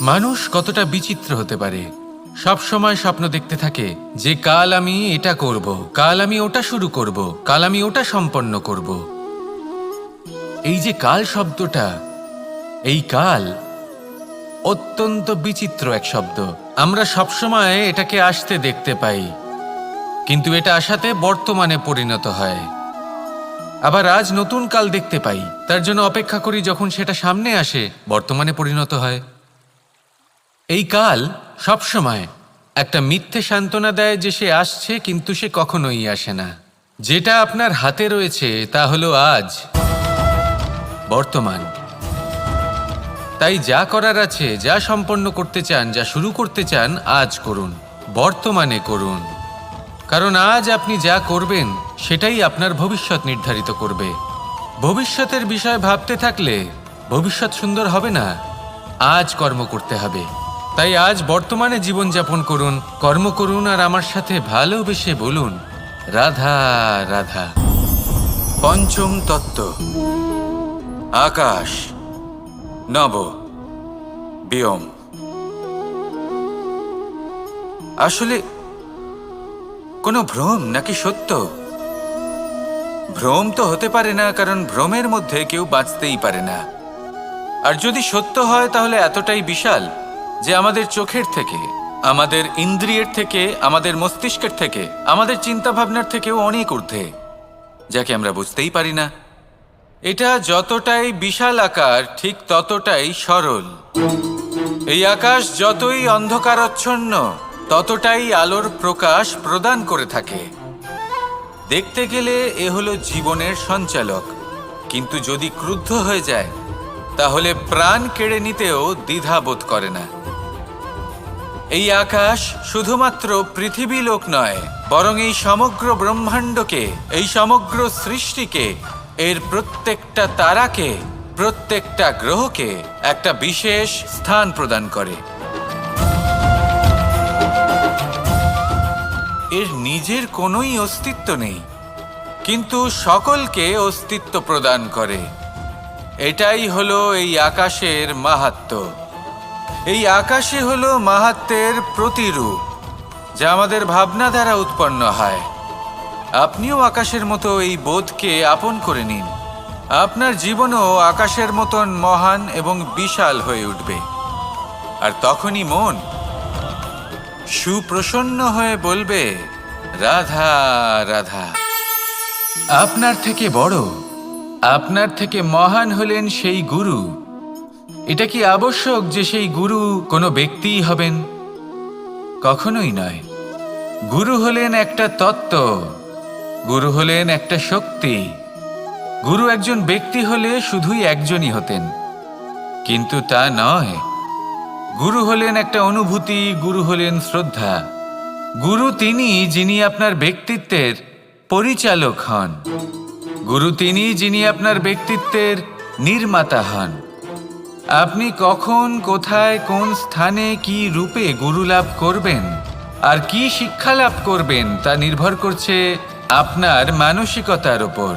মানুষ কতটা বিচিত্র হতে পারে। সব সময় স্বপ্ন দেখতে থাকে যে কাল আমি এটা করব, কাল আমি ওটা শুরু করব, কাল আমি ওটা সম্পন্ন করব। এই যে কাল শব্দটা, এই কাল অত্যন্ত বিচিত্র এক শব্দ। আমরা সবসময় এটাকে আসতে দেখতে পাই, কিন্তু এটা আসাতে বর্তমানে পরিণত হয়। আবার আজ নতুন কাল দেখতে পাই, তার জন্য অপেক্ষা করি, যখন সেটা সামনে আসে বর্তমানে পরিণত হয়। এই কাল সবসময় একটা মিথ্যে সান্ত্বনা দেয় যে সে আসছে, কিন্তু সে কখনোই আসে না। যেটা আপনার হাতে রয়েছে তা হলো আজ, বর্তমান। তাই যা করার আছে, যা সম্পন্ন করতে চান, যা শুরু করতে চান, আজ করুন, বর্তমানে করুন। কারণ আজ আপনি যা করবেন সেটাই আপনার ভবিষ্যৎ নির্ধারিত করবে। ভবিষ্যতের বিষয় ভাবতে থাকলে ভবিষ্যৎ সুন্দর হবে না। আজ কর্ম করতে হবে। তাই আজ বর্তমানে জীবনযাপন করুন, কর্ম করুন, আর আমার সাথে ভালোবেসে বলুন, রাধা রাধা। পঞ্চম তত্ত্ব, আকাশ, নব, ব্যোম। আসলে কোনো ভ্রম নাকি সত্য? ভ্রম তো হতে পারে না, কারণ ভ্রমের মধ্যে কেউ বাঁচতেই পারে না। আর যদি সত্য হয় তাহলে এতটাই বিশাল যে আমাদের চোখের থেকে, আমাদের ইন্দ্রিয়ের থেকে, আমাদের মস্তিষ্কের থেকে, আমাদের চিন্তাভাবনার থেকেও অনেক ঊর্ধ্বে, যাকে আমরা বুঝতেই পারি না। এটা যতটাই বিশাল আকার, ঠিক ততটাই সরল। এই আকাশ যতই অন্ধকারাচ্ছন্ন, ততটাই আলোর প্রকাশ প্রদান করে থাকে। দেখতে গেলে এ হলো জীবনের সঞ্চালক, কিন্তু যদি ক্রুদ্ধ হয়ে যায় তাহলে প্রাণ কেড়ে নিতেও দ্বিধা বোধ করে না। এই আকাশ শুধুমাত্র পৃথিবী লোক নয়, বরং এই সমগ্র ব্রহ্মাণ্ডকে, এই সমগ্র সৃষ্টিকে, এর প্রত্যেকটা তারাকে, প্রত্যেকটা গ্রহকে একটা বিশেষ স্থান প্রদান করে। এর নিজের কোনোই অস্তিত্ব নেই, কিন্তু সকলকে অস্তিত্ব প্রদান করে। এটাই হলো এই আকাশের মাহাত্ম্য। এই আকাশে হলো মাহাত্ম্যের প্রতিরূপ, যা আমাদের ভাবনা দ্বারা উৎপন্ন হয়। আপনিও আকাশের মতো এই বোধকে আপন করে নিন। আপনার জীবনও আকাশের মতন মহান এবং বিশাল হয়ে উঠবে। আর তখনই মন সুপ্রসন্ন হয়ে বলবে, রাধা রাধা। আপনার থেকে বড়, আপনার থেকে মহান হলেন সেই গুরু। এটা কি আবশ্যক যে সেই গুরু কোনো ব্যক্তিই হবেন? কখনোই নয়। গুরু হলেন একটা তত্ত্ব, গুরু হলেন একটা শক্তি। গুরু একজন ব্যক্তি হলে শুধুই একজনই হতেন, কিন্তু তা নয়। গুরু হলেন একটা অনুভূতি, গুরু হলেন শ্রদ্ধা। গুরু তিনি যিনি আপনার ব্যক্তিত্বের পরিচালক হন। গুরু তিনি যিনি আপনার ব্যক্তিত্বের নির্মাতা হন। আপনি কখন, কোথায়, কোন স্থানে, কি রূপে গুরু লাভ করবেন আর কি শিক্ষা লাভ করবেন তা নির্ভর করছে আপনার মানসিকতার উপর,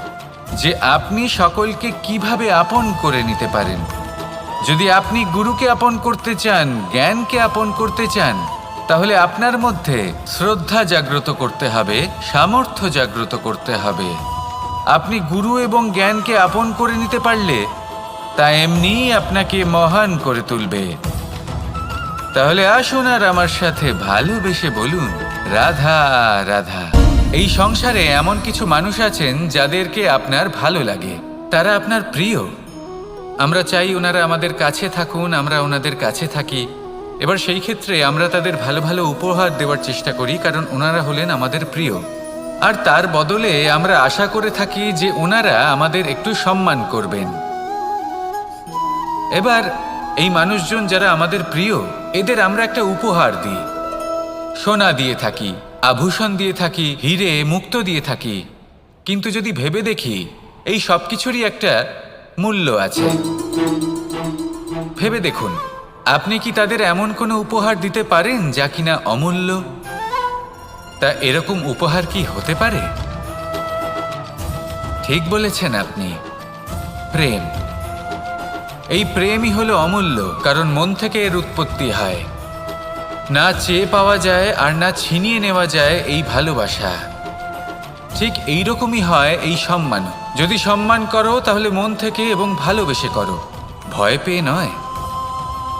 যে আপনি সকলকে কিভাবে আপন করে নিতে পারেন। যদি আপনি গুরুকে আপন করতে চান, জ্ঞানকে আপন করতে চান, তাহলে আপনার মধ্যে শ্রদ্ধা জাগ্রত করতে হবে, সামর্থ্য জাগ্রত করতে হবে। আপনি গুরু এবং জ্ঞানকে আপন করে নিতে পারলে তা এমনিই আপনাকে মহান করে তুলবে। তাহলে আসুন আর আমার সাথে ভালোবেসে বলুন, রাধা রাধা। এই সংসারে এমন কিছু মানুষ আছেন যাদেরকে আপনার ভালো লাগে, তারা আপনার প্রিয়। আমরা চাই ওনারা আমাদের কাছে থাকুন, আমরা ওনাদের কাছে থাকি। এবার সেই ক্ষেত্রে আমরা তাদের ভালো ভালো উপহার দেওয়ার চেষ্টা করি, কারণ ওনারা হলেন আমাদের প্রিয়। আর তার বদলে আমরা আশা করে থাকি যে ওনারা আমাদের একটু সম্মান করবেন। এবার এই মানুষজন যারা আমাদের প্রিয়, এদের আমরা একটা উপহার দিই। সোনা দিয়ে থাকি, আভূষণ দিয়ে থাকি, হিরে মুক্তো দিয়ে থাকি। কিন্তু যদি ভেবে দেখি, এই সব কিছুরই একটা মূল্য আছে। ভেবে দেখুন, আপনি কি তাদের এমন কোনো উপহার দিতে পারেন যা কিনা অমূল্য? তা এরকম উপহার কি হতে পারে? ঠিক বলেছেন আপনি, প্রেম। এই প্রেমই হলো অমূল্য, কারণ মন থেকে এর উৎপত্তি হয়। না চেয়ে পাওয়া যায় আর না ছিনিয়ে নেওয়া যায় এই ভালোবাসা। ঠিক এইরকমই হয় এই সম্মান। যদি সম্মান করো তাহলে মন থেকে এবং ভালোবেসে করো, ভয় পেয়ে নয়।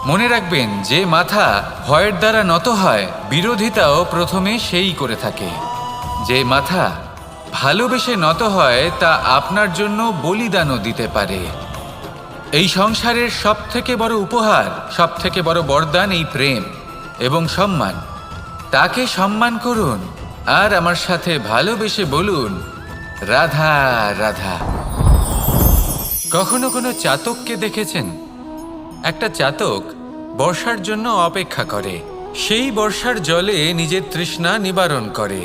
মনে রাখবেন, যে মাথা ভয়ের দ্বারা নত হয়, বিরোধিতাও প্রথমে সেই করে থাকে। যে মাথা ভালোবেসে নত হয় তা আপনার জন্য বলিদানও দিতে পারে। এই সংসারের সবথেকে বড় উপহার, সবথেকে বড় বরদান এই প্রেম এবং সম্মান। তাকে সম্মান করুন আর আমার সাথে ভালোবেসে বলুন, রাধা রাধা। কখনো কোনো চাতককে দেখেছেন? একটা চাতক বর্ষার জন্য অপেক্ষা করে। সেই বর্ষার জলে নিজের তৃষ্ণা নিবারণ করে,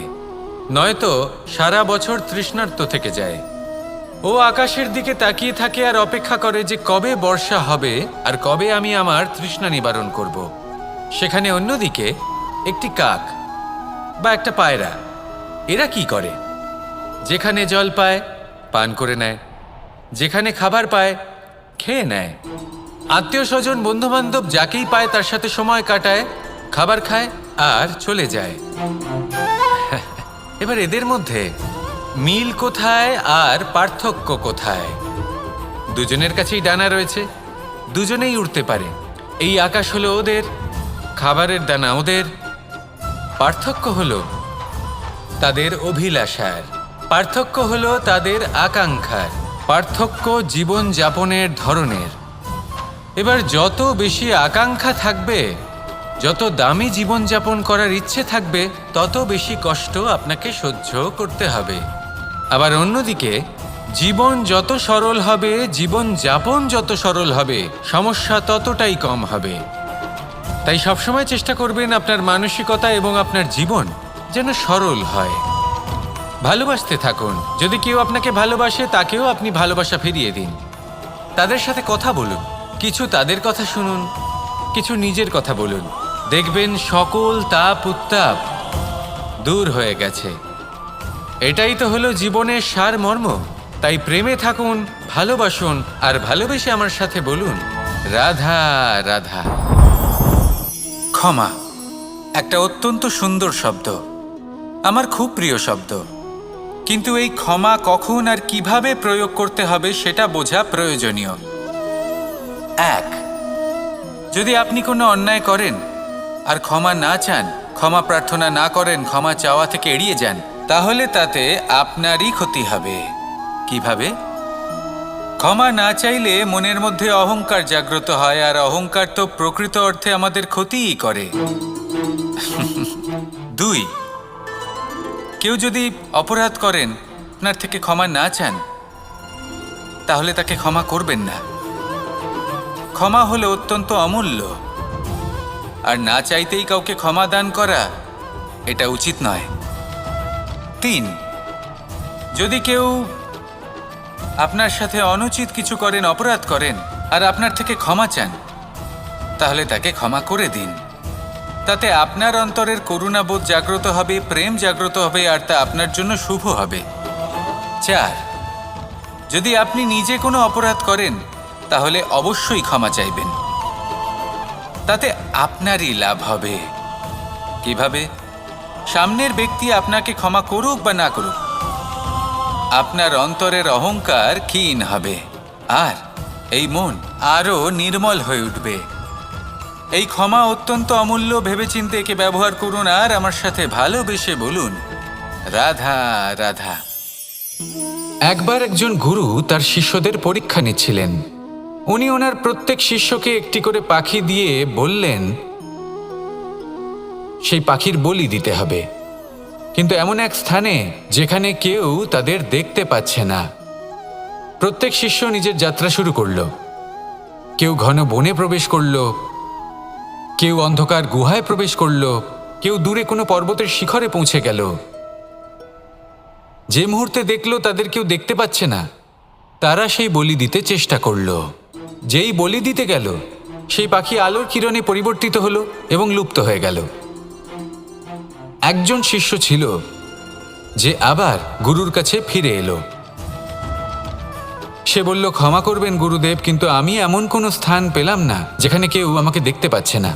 নয়তো সারা বছর তৃষ্ণার্ত থেকে যায়। ও আকাশের দিকে তাকিয়ে থাকে আর অপেক্ষা করে যে কবে বর্ষা হবে আর কবে আমি আমার তৃষ্ণা নিবারণ করব। সেখানে অন্যদিকে একটি কাক বা একটা পায়রা, এরা কি করে? যেখানে জল পায় পান করে নেয়, যেখানে খাবার পায় খেয়ে নেয়, আত্মীয় স্বজন বন্ধুবান্ধব যাকেই পায় তার সাথে সময় কাটায়, খাবার খায় আর চলে যায়। এবার এদের মধ্যে মিল কোথায় আর পার্থক্য কোথায়? দুজনের কাছেই ডানা রয়েছে, দুজনেই উড়তে পারে। এই আকাশ হলো ওদের, খাবারের দানা ওদের। পার্থক্য হলো তাদের অভিলাষার, পার্থক্য হলো তাদের আকাঙ্ক্ষার, পার্থক্য জীবন যাপনের ধরনের। এবার যত বেশি আকাঙ্ক্ষা থাকবে, যত দামি জীবনযাপন করার ইচ্ছে থাকবে, তত বেশি কষ্ট আপনাকে সহ্য করতে হবে। আবার অন্যদিকে জীবন যত সরল হবে, জীবনযাপন যত সরল হবে, সমস্যা ততটাই কম হবে। তাই সবসময় চেষ্টা করবেন আপনার মানসিকতা এবং আপনার জীবন যেন সরল হয়। ভালোবাসতে থাকুন। যদি কেউ আপনাকে ভালোবাসে, তাকেও আপনি ভালোবাসা ফিরিয়ে দিন। তাদের সাথে কথা বলুন, কিছু তাদের কথা শুনুন, কিছু নিজের কথা বলুন। দেখবেন সকল তাপ উত্তাপ দূর হয়ে গেছে। এটাই তো হলো জীবনের সারমর্ম। তাই প্রেমে থাকুন, ভালোবাসুন, আর ভালোবেসে আমার সাথে বলুন, রাধা রাধা। ক্ষমা একটা অত্যন্ত সুন্দর শব্দ, আমার খুব প্রিয় শব্দ। কিন্তু এই ক্ষমা কখন আর কিভাবে প্রয়োগ করতে হবে সেটা বোঝা প্রয়োজনীয়। এক, যদি আপনি কোনো অন্যায় করেন আর ক্ষমা না চান, ক্ষমা প্রার্থনা না করেন, ক্ষমা চাওয়া থেকে এড়িয়ে যান, তাহলে তাতে আপনারই ক্ষতি হবে। কিভাবে? ক্ষমা না চাইলে মনের মধ্যে অহংকার জাগ্রত হয়, আর অহংকার তো প্রকৃত অর্থে আমাদের ক্ষতিই করে। দুই, কেউ যদি অপরাধ করেন, আপনার থেকে ক্ষমা না চান, তাহলে তাকে ক্ষমা করবেন না। ক্ষমা হলো অত্যন্ত অমূল্য, আর না চাইতেই কাউকে ক্ষমা দান করা এটা উচিত নয়। তিন, যদি কেউ আপনার সাথে অনুচিত কিছু করেন, অপরাধ করেন, আর আপনার থেকে ক্ষমা চান, তাহলে তাকে ক্ষমা করে দিন। তাতে আপনার অন্তরের করুণাবোধ জাগ্রত হবে, প্রেম জাগ্রত হবে, আর তা আপনার জন্য শুভ হবে। চার, যদি আপনি নিজে কোনো অপরাধ করেন, তাহলে অবশ্যই ক্ষমা চাইবেন। তাতে আপনারই লাভ হবে। কিভাবে? সামনের ব্যক্তি আপনাকে ক্ষমা করুক বা না করুক, আপনার অন্তরের অহংকার ক্ষীণ হবে, আর এই মন আরও নির্মল হয়ে উঠবে। এই ক্ষমা অত্যন্ত অমূল্য, ভেবেচিন্তে একে ব্যবহার করুন, আর আমার সাথে ভালোবেসে বলুন, রাধা রাধা। একবার একজন গুরু তার শিষ্যদের পরীক্ষা নিচ্ছিলেন। উনি ওনার প্রত্যেক শিষ্যকে একটি করে পাখি দিয়ে বললেন সেই পাখির বলি দিতে হবে, কিন্তু এমন এক স্থানে যেখানে কেউ তাদের দেখতে পাচ্ছে না। প্রত্যেক শিষ্য নিজের যাত্রা শুরু করল। কেউ ঘন বনে প্রবেশ করল, কেউ অন্ধকার গুহায় প্রবেশ করল, কেউ দূরে কোনো পর্বতের শিখরে পৌঁছে গেল। যে মুহূর্তে দেখল তাদের কেউ দেখতে পাচ্ছে না, তারা সেই বলি দিতে চেষ্টা করল। যেই বলি দিতে গেল, সেই পাখি আলোর কিরণে পরিবর্তিত হলো এবং লুপ্ত হয়ে গেল। একজন শিষ্য ছিল যে আবার গুরুর কাছে ফিরে এলো। সে সে বলল, ক্ষমা করবেন গুরুদেব, কিন্তু আমি এমন কোনো স্থান পেলাম না যেখানে কেউ আমাকে দেখতে পাচ্ছে না।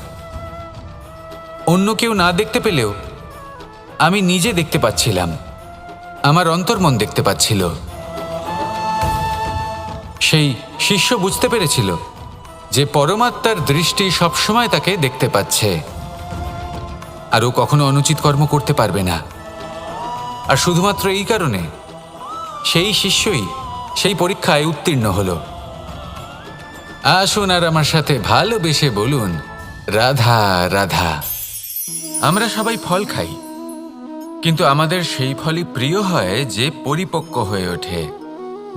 অন্য কেউ না দেখতে পেলেও আমি নিজে দেখতে পাচ্ছিলাম, আমার অন্তর্মন দেখতে পাচ্ছিল। সেই শিষ্য বুঝতে পেরেছিল যে পরমাত্মার দৃষ্টি সবসময় তাকে দেখতে পাচ্ছে, আর ও কখনো অনুচিত কর্ম করতে পারবে না। আর শুধুমাত্র এই কারণে সেই শিষ্যই সেই পরীক্ষায় উত্তীর্ণ হলো। আসুন আর আমার সাথে ভালোবেসে বলুন, রাধা রাধা। আমরা সবাই ফল খাই, কিন্তু আমাদের সেই ফলই প্রিয় হয় যে পরিপক্ক হয়ে ওঠে,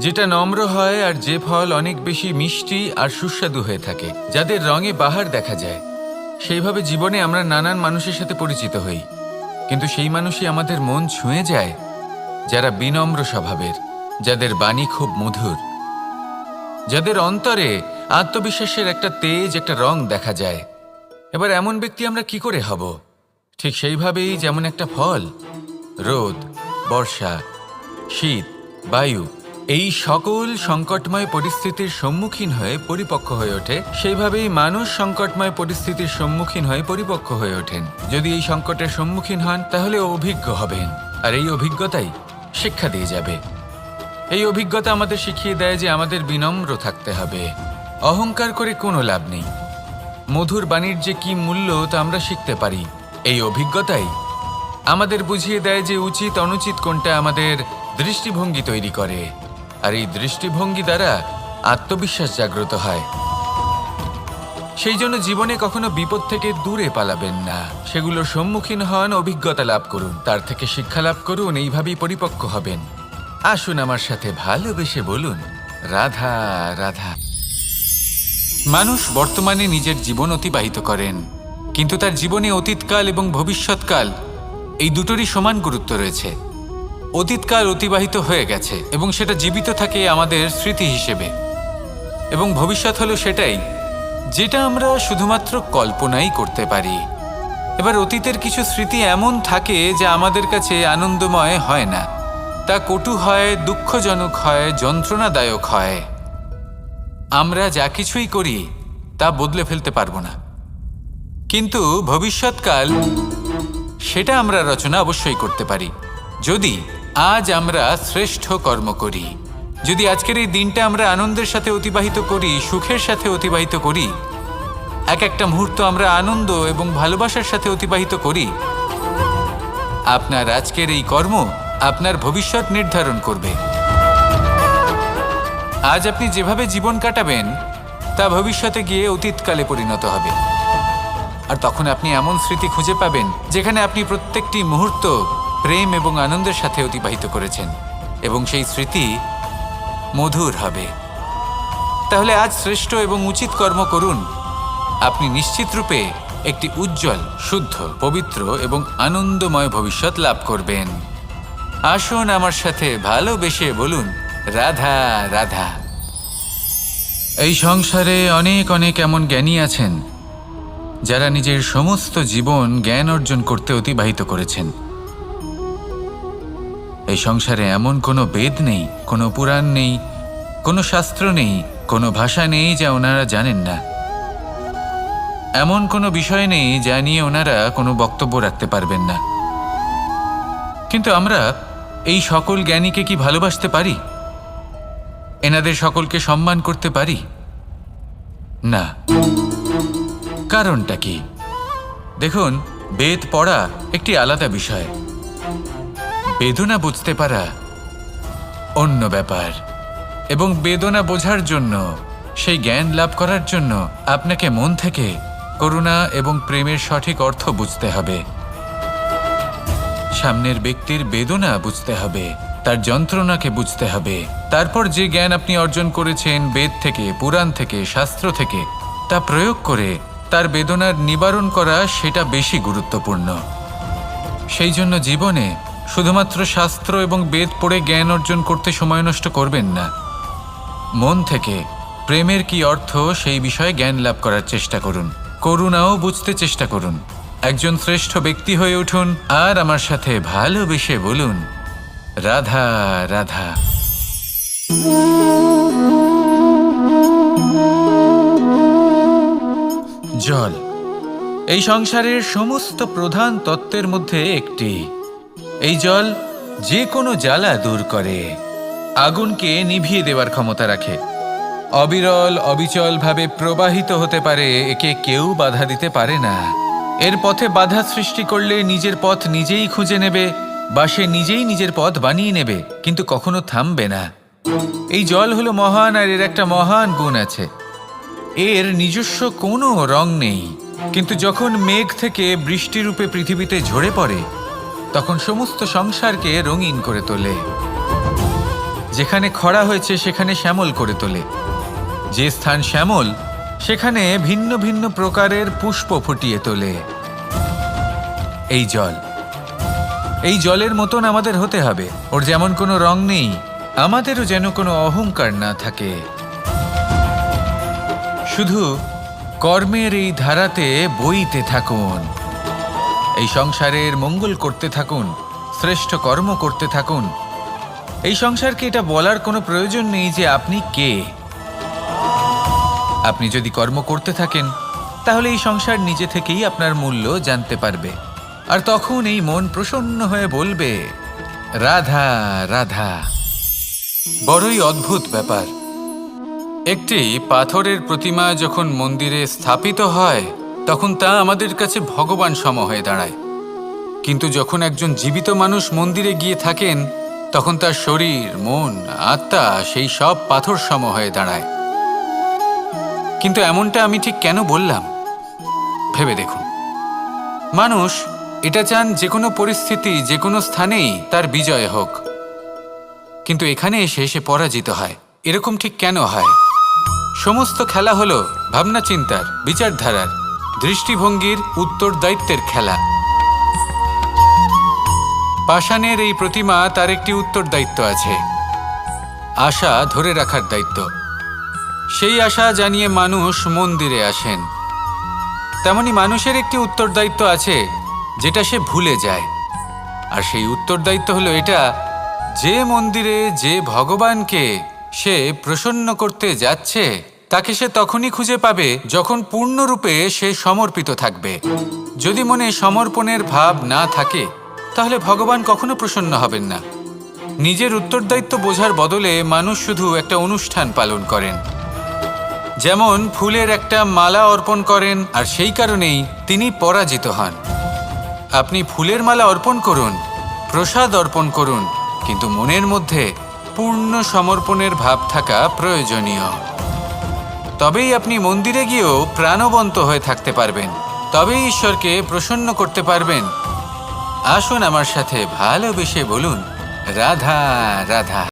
যেটা নম্র হয়, আর যে ফল অনেক বেশি মিষ্টি আর সুস্বাদু হয়ে থাকে, যাদের রঙে বাহার দেখা যায়। সেইভাবে জীবনে আমরা নানান মানুষের সাথে পরিচিত হই, কিন্তু সেই মানুষই আমাদের মন ছুঁয়ে যায় যারা বিনম্র স্বভাবের, যাদের বাণী খুব মধুর, যাদের অন্তরে আত্মবিশ্বাসের একটা তেজ, একটা রং দেখা যায়। এবার এমন ব্যক্তি আমরা কি করে হব? ঠিক সেইভাবেই যেমন একটা ফল রোদ, বর্ষা, শীত, বায়ু এই সকল সংকটময় পরিস্থিতির সম্মুখীন হয়ে পরিপক্ক হয়ে ওঠে, সেইভাবেই মানুষ সংকটময় পরিস্থিতির সম্মুখীন হয়ে পরিপক্ক হয়ে ওঠেন। যদি এই সংকটের সম্মুখীন হন তাহলে অভিজ্ঞ হবেন, আর এই অভিজ্ঞতাই শিক্ষা দিয়ে যাবে। এই অভিজ্ঞতা আমাদের শিখিয়ে দেয় যে আমাদের বিনম্র থাকতে হবে, অহংকার করে কোনো লাভ নেই। মধুর বাণীর যে কি মূল্য তা আমরা শিখতে পারি। এই অভিজ্ঞতাই আমাদের বুঝিয়ে দেয় যে উচিত অনুচিত কোনটা আমাদের দৃষ্টিভঙ্গি তৈরি করে, আর এই দৃষ্টিভঙ্গি দ্বারা আত্মবিশ্বাস জাগ্রত হয়। সেই জন্য জীবনে কখনো বিপদ থেকে দূরে পালাবেন না, সেগুলোর সম্মুখীন হন, অভিজ্ঞতা লাভ করুন, তার থেকে শিক্ষা লাভ করুন, এইভাবেই পরিপক্ক হবেন। আসুন আমার সাথে ভালোবেসে বলুন, রাধা রাধা। মানুষ বর্তমানে নিজের জীবন অতিবাহিত করেন, কিন্তু তার জীবনে অতীতকাল এবং ভবিষ্যৎকাল এই দুটোরই সমান গুরুত্ব রয়েছে। অতীতকাল অতিবাহিত হয়ে গেছে এবং সেটা জীবিত থাকে আমাদের স্মৃতি হিসেবে, এবং ভবিষ্যৎ হলো সেটাই যেটা আমরা শুধুমাত্র কল্পনাই করতে পারি। এবার অতীতের কিছু স্মৃতি এমন থাকে যা আমাদের কাছে আনন্দময় হয় না, তা কটু হয়, দুঃখজনক হয়, যন্ত্রণাদায়ক হয়। আমরা যা কিছুই করি তা বদলে ফেলতে পারবো না, কিন্তু ভবিষ্যৎকাল সেটা আমরা রচনা অবশ্যই করতে পারি, যদি আজ আমরা শ্রেষ্ঠ কর্ম করি। যদি আজকের এই দিনটা আমরা আনন্দের সাথে অতিবাহিত করি, সুখের সাথে অতিবাহিত করি, এক একটা মুহূর্ত আমরা আনন্দ এবং ভালোবাসার সাথে অতিবাহিত করি, আপনার আজকের এই কর্ম আপনার ভবিষ্যৎ নির্ধারণ করবে। আজ আপনি যেভাবে জীবন কাটাবেন তা ভবিষ্যতে গিয়ে অতীতকালে পরিণত হবে, আর তখন আপনি এমন স্মৃতি খুঁজে পাবেন যেখানে আপনি প্রত্যেকটি মুহূর্ত প্রেম এবং আনন্দের সাথে অতিবাহিত করেছেন, এবং সেই স্মৃতি মধুর হবে। তাহলে আজ শ্রেষ্ঠ এবং উচিত কর্ম করুন, আপনি নিশ্চিত রূপে একটি উজ্জ্বল, শুদ্ধ, পবিত্র এবং আনন্দময় ভবিষ্যৎ লাভ করবেন। আসুন আমার সাথে ভালোবেসে বলুন, রাধা রাধা। এই সংসারে অনেক অনেক এমন জ্ঞানী আছেন যারা নিজের সমস্ত জীবন জ্ঞান অর্জন করতে অতিবাহিত করেছেন। এই সংসারে এমন কোনো বেদ নেই, কোনো পুরাণ নেই, কোনো শাস্ত্র নেই, কোনো ভাষা নেই যা ওনারা জানেন না। এমন কোনো বিষয় নেই যা নিয়ে ওনারা কোনো বক্তব্য রাখতে পারবেন না। কিন্তু আমরা এই সকল জ্ঞানীকে কি ভালোবাসতে পারি? এনাদের সকলকে সম্মান করতে পারি না। কারণটা কি? দেখুন, বেদ পড়া একটি আলাদা বিষয়, বেদনা বুঝতে পারা অন্য ব্যাপার। এবং বেদনা বোঝার জন্য, সেই জ্ঞান লাভ করার জন্য আপনাকে মন থেকে করুণা এবং প্রেমের সঠিক অর্থ বুঝতে হবে। সামনের ব্যক্তির বেদনা বুঝতে হবে, তার যন্ত্রণাকে বুঝতে হবে। তারপর যে জ্ঞান আপনি অর্জন করেছেন বেদ থেকে, পুরাণ থেকে, শাস্ত্র থেকে, তা প্রয়োগ করে তার বেদনার নিবারণ করা, সেটা বেশি গুরুত্বপূর্ণ। সেই জন্য জীবনে শুধুমাত্র শাস্ত্র এবং বেদ পড়ে জ্ঞান অর্জন করতে সময় নষ্ট করবেন না। মন থেকে প্রেমের কি অর্থ সেই বিষয়ে জ্ঞান লাভ করার চেষ্টা করুন, করুণাও বুঝতে চেষ্টা করুন। একজন শ্রেষ্ঠ ব্যক্তি হয়ে উঠুন, আর আমার সাথে ভালোবেসে বলুন, রাধা রাধা। জল এই সংসারের সমস্ত প্রধান তত্ত্বের মধ্যে একটি। এই জল যে কোনো জ্বালা দূর করে, আগুনকে নিভিয়ে দেওয়ার ক্ষমতা রাখে, অবিরল অবিচলভাবে প্রবাহিত হতে পারে, একে কেউ বাধা দিতে পারে না। এর পথে বাধা সৃষ্টি করলে নিজের পথ নিজেই খুঁজে নেবে বা সে নিজেই নিজের পথ বানিয়ে নেবে, কিন্তু কখনো থামবে না। এই জল হলো মহান, আর এর একটা মহান গুণ আছে, এর নিজস্ব কোনো রং নেই। কিন্তু যখন মেঘ থেকে বৃষ্টিরূপে পৃথিবীতে ঝরে পড়ে, তখন সমস্ত সংসারকে রঙিন করে তোলে। যেখানে খরা হয়েছে সেখানে শ্যামল করে তোলে, যে স্থান শ্যামল সেখানে ভিন্ন ভিন্ন প্রকারের পুষ্প ফুটিয়ে তোলে। এই জলের মতন আমাদের হতে হবে। ওর যেমন কোনো রং নেই, আমাদেরও যেন কোনো অহংকার না থাকে। শুধু কর্মের এই ধারাতে বইতে থাকুন, এই সংসারের মঙ্গল করতে থাকুন, শ্রেষ্ঠ কর্ম করতে থাকুন। এই সংসারকে এটা বলার কোনো প্রয়োজন নেই যে আপনি কে। আপনি যদি কর্ম করতে থাকেন তাহলে এই সংসার নিজে থেকেই আপনার মূল্য জানতে পারবে, আর তখন এই মন প্রসন্ন হয়ে বলবে, রাধা রাধা। বড়ই অদ্ভুত ব্যাপার, একটি পাথরের প্রতিমা যখন মন্দিরে স্থাপিত হয় তখন তা আমাদের কাছে ভগবান সম হয়ে দাঁড়ায়, কিন্তু যখন একজন জীবিত মানুষ মন্দিরে গিয়ে থাকেন তখন তার শরীর, মন, আত্মা সেই সব পাথর সম হয়ে দাঁড়ায়। কিন্তু এমনটা আমি ঠিক কেন বললাম ভেবে দেখুন। মানুষ এটা চান যে কোনো পরিস্থিতি, যে কোনো স্থানেই তার বিজয় হোক, কিন্তু এখানে এসে সে পরাজিত হয়। এরকম ঠিক কেন হয়? সমস্ত খেলা হলো ভাবনা চিন্তার, বিচারধারার, দৃষ্টিভঙ্গির, উত্তরদায়িত্বের খেলা। পাষাণের এই প্রতিমা, তার একটি উত্তরদায়িত্ব আছে, আশা ধরে রাখার দায়িত্ব। সেই আশা জানিয়ে মানুষ মন্দিরে আসেন। তেমনি মানুষের একটি উত্তরদায়িত্ব আছে যেটা সে ভুলে যায়, আর সেই উত্তরদায়িত্ব হলো এটা, যে মন্দিরে যে ভগবানকে সে প্রসন্ন করতে যাচ্ছে তাকে সে তখনই খুঁজে পাবে যখন পূর্ণরূপে সে সমর্পিত থাকবে। যদি মনে সমর্পণের ভাব না থাকে তাহলে ভগবান কখনো প্রসন্ন হবেন না। নিজের উত্তরদায়িত্ব বোঝার বদলে মানুষ শুধু একটা অনুষ্ঠান পালন করেন, যেমন ফুলের একটা মালা অর্পণ করেন, আর সেই কারণেই তিনি পরাজিত হন। আপনি ফুলের মালা অর্পণ করুন, প্রসাদ অর্পণ করুন, কিন্তু মনের মধ্যে পূর্ণ সমর্পণের ভাব থাকা প্রয়োজনীয়। তবেই আপনি মন্দিরে গিয়েও প্রাণবন্ত হয়ে থাকতে পারবেন, তবেই ঈশ্বরকে প্রসন্ন করতে পারবেন। আসুন আমার সাথে ভালোবেসে বলুন, রাধা রাধা।